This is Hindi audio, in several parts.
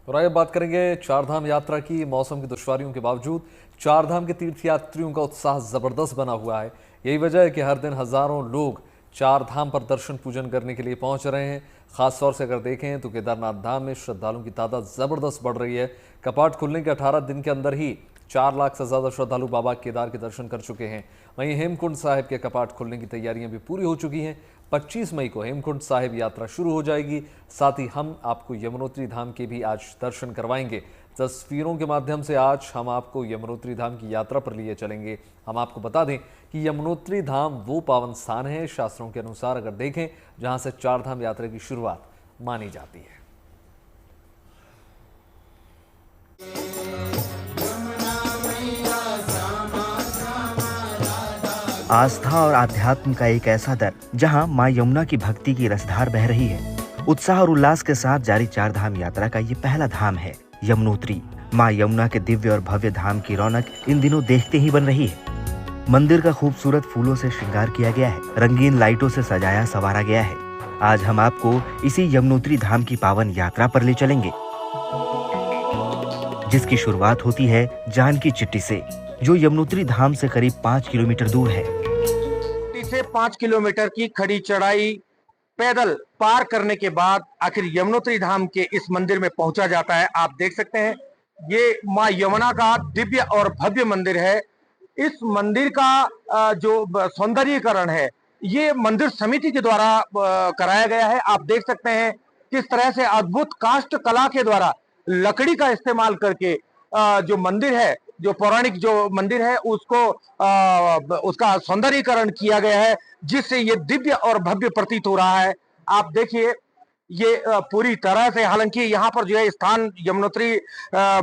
और आइए बात करेंगे चारधाम यात्रा की। मौसम की दुश्वारियों के बावजूद चारधाम के तीर्थयात्रियों का उत्साह जबरदस्त बना हुआ है। यही वजह है कि हर दिन हजारों लोग चारधाम पर दर्शन पूजन करने के लिए पहुंच रहे हैं। खासतौर से अगर देखें तो केदारनाथ धाम में श्रद्धालुओं की तादाद जबरदस्त बढ़ रही है। कपाट खुलने के 18 दिन के अंदर ही 4 लाख से ज्यादा श्रद्धालु बाबा केदार के दर्शन कर चुके हैं। वहीं हेमकुंड साहिब के कपाट खुलने की तैयारियां भी पूरी हो चुकी हैं। 25 मई को हेमकुंड साहिब यात्रा शुरू हो जाएगी। साथ ही हम आपको यमुनोत्री धाम के भी आज दर्शन करवाएंगे। तस्वीरों के माध्यम से आज हम आपको यमुनोत्री धाम की यात्रा पर लिए चलेंगे। हम आपको बता दें कि यमुनोत्री धाम वो पावन स्थान है, शास्त्रों के अनुसार अगर देखें, जहां से चारधाम यात्रा की शुरुआत मानी जाती है। आस्था और आध्यात्म का एक ऐसा दर जहां मां यमुना की भक्ति की रसधार बह रही है। उत्साह और उल्लास के साथ जारी चारधाम यात्रा का ये पहला धाम है यमुनोत्री। मां यमुना के दिव्य और भव्य धाम की रौनक इन दिनों देखते ही बन रही है। मंदिर का खूबसूरत फूलों से श्रृंगार किया गया है, रंगीन लाइटों से सजाया संवारा गया है। आज हम आपको इसी यमुनोत्री धाम की पावन यात्रा पर ले चलेंगे, जिसकी शुरुआत होती है जानकी चिट्टी से, जो यमुनोत्री धाम से करीब 5 किलोमीटर दूर है। से 5 किलोमीटर की खड़ी चढ़ाई पैदल पार करने के बाद आखिर यमुनोत्री धाम के इस मंदिर में पहुंचा जाता है। आप देख सकते हैं, ये मां यमुना का दिव्य और भव्य मंदिर है। इस मंदिर का जो सौंदर्यीकरण है, ये मंदिर समिति के द्वारा कराया गया है। आप देख सकते हैं किस तरह से अद्भुत काष्ठ कला के द्वारा लकड़ी का इस्तेमाल करके जो मंदिर है, जो पौराणिक जो मंदिर है, उसका सौंदर्यीकरण किया गया है, जिससे ये दिव्य और भव्य प्रतीत हो रहा है। आप देखिए, ये पूरी तरह से, हालांकि यहाँ पर जो है स्थान यमुनोत्री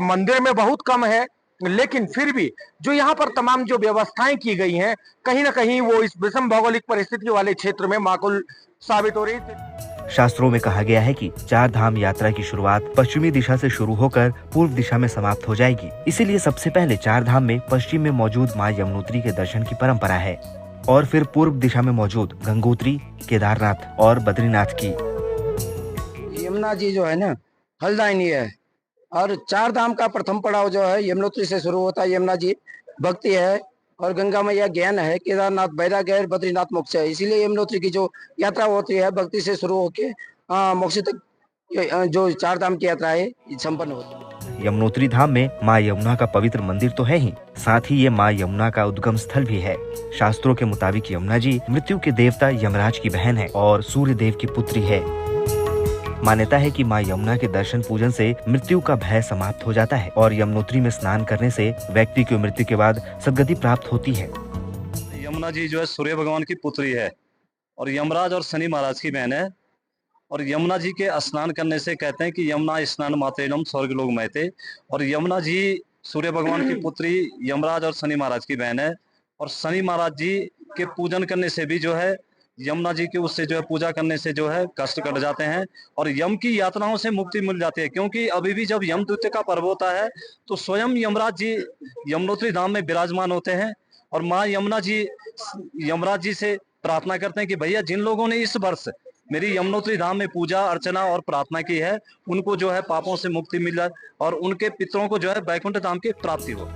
मंदिर में बहुत कम है, लेकिन फिर भी जो यहाँ पर तमाम जो व्यवस्थाएं की गई हैं, कहीं ना कहीं वो इस विषम भौगोलिक परिस्थिति वाले क्षेत्र में माकूल साबित हो रही थी। शास्त्रों में कहा गया है कि चार धाम यात्रा की शुरुआत पश्चिमी दिशा से शुरू होकर पूर्व दिशा में समाप्त हो जाएगी। इसीलिए सबसे पहले चार धाम में पश्चिम में मौजूद मां यमुनोत्री के दर्शन की परंपरा है, और फिर पूर्व दिशा में मौजूद गंगोत्री, केदारनाथ और बद्रीनाथ की। यमुना जी जो है ना, फलदायिनी है, और चार धाम का प्रथम पड़ाव जो है यमुनोत्री से शुरू होता है। यमुना जी भक्ति है और गंगा मैया ज्ञान है, केदारनाथ वैराग्य है, बद्रीनाथ मोक्ष है। इसीलिए यमुनोत्री की जो यात्रा होती है भक्ति से शुरू होके मोक्ष तक जो चार धाम की यात्रा है संपन्न होती है। यमुनोत्री धाम में मां यमुना का पवित्र मंदिर तो है ही, साथ ही ये मां यमुना का उद्गम स्थल भी है। शास्त्रों के मुताबिक यमुना जी मृत्यु के देवता यमराज की बहन है और सूर्य देव की पुत्री है। मान्यता है कि मां यमुना के दर्शन पूजन से मृत्यु का भय समाप्त हो जाता है और यमुनोत्री में स्नान करने से व्यक्ति की मृत्यु के बाद सद्गति प्राप्त होती है। यमुना जी जो है सूर्य भगवान की पुत्री है और यमराज और शनि महाराज की बहन है। और यमुना जी के स्नान करने से कहते हैं कि यमुना स्नान मात्रेणम स्वर्ग लोक महते। और यमुना जी सूर्य भगवान की पुत्री, यमराज और शनि महाराज की बहन है। और शनि महाराज जी के पूजन करने से भी जो है यमुना जी के उससे जो है पूजा करने से जो है कष्ट कट जाते हैं और यम की यातनाओं से मुक्ति मिल जाती है। क्योंकि अभी भी जब यम द्वितीया का पर्व होता है तो स्वयं यमराज जी यमुनोत्री धाम में विराजमान होते हैं और माँ यमुना जी यमराज जी से प्रार्थना करते हैं कि भैया जिन लोगों ने इस वर्ष मेरी यमुनोत्री धाम में पूजा अर्चना और प्रार्थना की है, उनको जो है पापों से मुक्ति मिल जाए और उनके पितरों को जो है वैकुंठ धाम की प्राप्ति हो।